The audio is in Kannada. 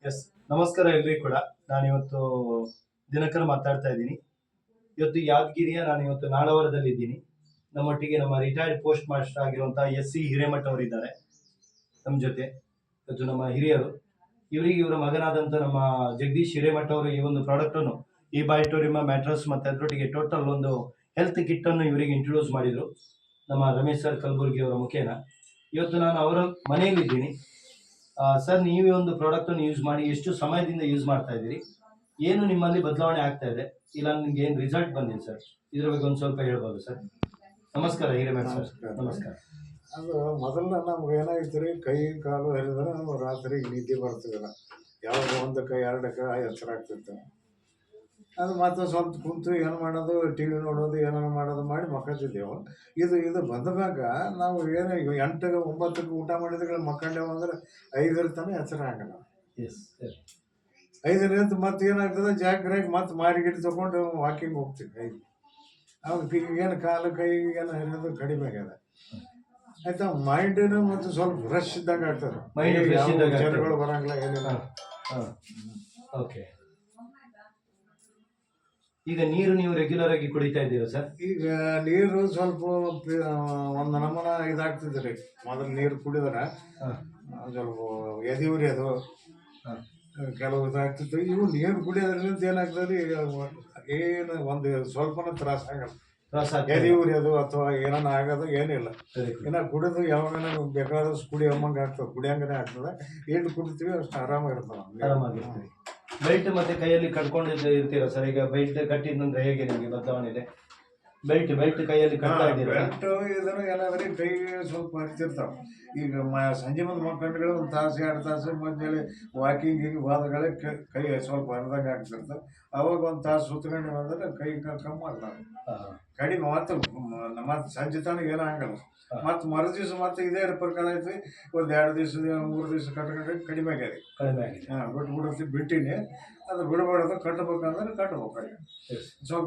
ಎಸ್ ನಮಸ್ಕಾರ ಎಲ್ರಿಗೂ ಕೂಡ. ನಾನಿವತ್ತು ದಿನಕರ್ ಮಾತಾಡ್ತಾ ಇದ್ದೀನಿ. ಇವತ್ತು ಯಾದಗಿರಿಯ ನಾನಿವತ್ತು ನಾಳವರದಲ್ಲಿ ಇದ್ದೀನಿ. ನಮ್ಮೊಟ್ಟಿಗೆ ನಮ್ಮ ರಿಟೈರ್ಡ್ ಪೋಸ್ಟ್ ಮಾಸ್ಟರ್ ಆಗಿರುವಂತಹ ಎಸ್.ಸಿ. ಹಿರೇಮಠ ಅವರಿದ್ದಾರೆ ನಮ್ಮ ಜೊತೆ. ಇವತ್ತು ನಮ್ಮ ಹಿರಿಯರು, ಇವರಿಗೆ ಇವರ ಮಗನಾದಂಥ ನಮ್ಮ ಜಗದೀಶ್ ಹಿರೇಮಠ ಅವರು ಈ ಒಂದು ಪ್ರಾಡಕ್ಟ್ ಅನ್ನು, ಈ ಬಾಯಿಟೋರಿಯಮ ಮ್ಯಾಟ್ರಸ್ ಮತ್ತೆ ಅದರೊಟ್ಟಿಗೆ ಟೋಟಲ್ ಒಂದು ಹೆಲ್ತ್ ಕಿಟ್ ಅನ್ನು ಇವರಿಗೆ ಇಂಟ್ರೊಡ್ಯೂಸ್ ಮಾಡಿದ್ರು ನಮ್ಮ ರಮೇಶ್ ಸರ್ ಕಲಬುರ್ಗಿ ಅವರ ಮುಖೇನ. ಇವತ್ತು ನಾನು ಅವರ ಮನೆಯಲ್ಲಿದ್ದೀನಿ. ಸರ್, ನೀವು ಒಂದು ಪ್ರಾಡಕ್ಟ್ ಅನ್ನು ಯೂಸ್ ಮಾಡಿ ಎಷ್ಟು ಸಮಯದಿಂದ ಯೂಸ್ ಮಾಡ್ತಾ ಇದ್ದೀರಿ, ಏನು ನಿಮ್ಮಲ್ಲಿ ಬದಲಾವಣೆ ಆಗ್ತಾ ಇದೆ, ಇಲ್ಲ ನಿಮ್ಗೆ ಏನು ರಿಸಲ್ಟ್ ಬಂದಿದೆ ಸರ್, ಇದ್ರ ಬಗ್ಗೆ ಒಂದು ಸ್ವಲ್ಪ ಹೇಳ್ಬೋದು ಸರ್? ನಮಸ್ಕಾರ ಹಿರೇಮಠ ಸರ್. ನಮಸ್ಕಾರ. ಅದು ಮೊದಲು ನಮ್ಗೆ ಏನಾಗಿತ್ತು ರೀ, ಕೈ ಕಾಲು ಹರಿದ್ರೆ ರಾತ್ರಿ ನಿದ್ದೆ ಬರ್ತಿದ್ದಿಲ್ಲ. ಯಾವಾಗ ಒಂದಕ್ಕೆ ಎರಡಕ್ಕೆ ಎಚ್ಚರ ಆಗ್ತಿತ್ತು. ಅದು ಮತ್ತೆ ಸ್ವಲ್ಪ ಕುಂತು ಏನು ಮಾಡೋದು, ಟಿ ವಿ ನೋಡೋದು, ಏನಾರು ಮಾಡೋದು ಮಾಡಿ ಮಕ್ಕಳಿದ್ದೆವು. ಇದು ಬಂದಾಗ ನಾವು ಏನು 8 9ಕ್ಕೆ ಊಟ ಮಾಡಿದ್ರೆ ಮಕ್ಕಂಡೇವು ಅಂದ್ರೆ 5 ತನಕ ಎಚ್ಚರ ಆಗಲ್ಲ. ಎಸ್ 5 ಮತ್ತೆ ಏನಾಗ್ತದೆ, ಜಾಗ್ರಾಗಿ ಮತ್ತೆ ಮಾರಿಗಿಟ್ಟು ತೊಗೊಂಡು ವಾಕಿಂಗ್ ಹೋಗ್ತೀವಿ. ಅವಾಗ ಏನು ಕಾಲು ಕೈ ಏನು ಹರಿಯೋದು ಕಡಿಮೆ ಆಗ್ಯದ. ಆಯ್ತಾ, ಮೈಂಡಿನ ಮತ್ತು ಸ್ವಲ್ಪ ಫ್ರೆಶ್ ಇದ್ದಂಗೆ ಆಗ್ತದೆ. ಜನಗಳು ಬರಂಗಿಲ್ಲ, ಏನಿಲ್ಲ. ಓಕೆ. ಈಗ ನೀರು ನೀವು ರೆಗ್ಯುಲರ್ ಆಗಿ ಕುಡಿತಾ ಇದ್ದೀರಾ ಸರ್? ಈಗ ನೀರು ಸ್ವಲ್ಪ ಒಂದು ನಮೂನ ಇದಾಗ್ತಿದೆ ರೀ. ಮೊದಲು ನೀರು ಕುಡಿದ್ರೆ ಸ್ವಲ್ಪ ಎದೆ ಉರಿಯೋದು ಕೆಲವು ಇದಾಗ್ತಿತ್ತು. ಇವು ನೀರು ಕುಡಿಯೋದ್ರಿಂದ ಏನಾಗ್ತದೆ ರೀ, ಏನು ಒಂದು ಸ್ವಲ್ಪನೂ ತ್ರಾಸ ಆಗಲ್ಲ. ಎದೆ ಉರಿಯೋದು ಅಥವಾ ಏನಾನ ಆಗೋದು ಏನಿಲ್ಲ. ಇನ್ನು ಕುಡಿದು ಯಾವಾಗ ಬೇಕಾದಷ್ಟು ಕುಡಿಯೋಂಗೆ ಆಗ್ತದೆ, ಕುಡಿಯಂಗನೇ ಆಗ್ತದೆ. ಏನು ಕುಡಿತೀವಿ ಅಷ್ಟು ಆರಾಮಾಗಿರ್ತದೆ. ಬೆಲ್ಟ್ ಮತ್ತೆ ಕೈಯಲ್ಲಿ ಕಟ್ಕೊಂಡು ಇರ್ತೀರಾ ಸರ್? ಈಗ ಬೆಲ್ಟ್ ಕಟ್ಟಿದ್ನಂದ್ರೆ ಹೇಗೆ ನಿಮಗೆ ಬದಲಾವಣೆ ಇದೆ? ಬೆಲ್ಟ್ ಕೈಯಲ್ಲಿ ಕಟ್ತಾ ಇದ್ದೀರಾ? ಬೆಲ್ಟ್ ಇದನ್ನು ಏನಾದ್ರಿ ಕೈ ಸ್ವಲ್ಪ ಹರಿತಿರ್ತಾವ. ಈಗ ಸಂಜೆ ಮುಂದೆ ಮಕ್ಕಳುಗಳು 1 ತಾಸು 2 ತಾಸು ಮುಂಜಾನೆ ವಾಕಿಂಗಿಗೆ ಹೋದಗಳೇ ಕೈ ಸ್ವಲ್ಪ ಹರಿದಂಗೆ ಆಗ್ತಿರ್ತಾವೆ. ಅವಾಗ 1 ತಾಸು ಸುತ್ಕೊಂಡು ಬಂದ್ರೆ ಕೈ ಕಮ್ಮಿ ಆಗ್ತಾವೆ, ಕಡಿಮೆ. ಮತ್ತೆ ಸಂಜೆ ತನಕ ಏನೂ ಆಗಲ್ಲ. ಮತ್ತು ಮರು ದಿವಸ ಮತ್ತೆ ಇದೇ ಪ್ರಕಾರ ಐತಿ. ಒಂದು 2 ದಿವಸ 3 ದಿವಸ ಕಟ್ಕೊಂಡ್ರೆ ಕಡಿಮೆ ಆಗ್ಯದ. ಬಿಟ್ಬಿಡ್ತೀವಿ, ಬಿಟ್ಟಿನಿ. ಅದು ಬಿಡಬಾರ್ದು, ಕಟ್ಟಬೇಕಂದ್ರೆ ಕಟ್ಬೇಕು ಸ್ವಲ್ಪ.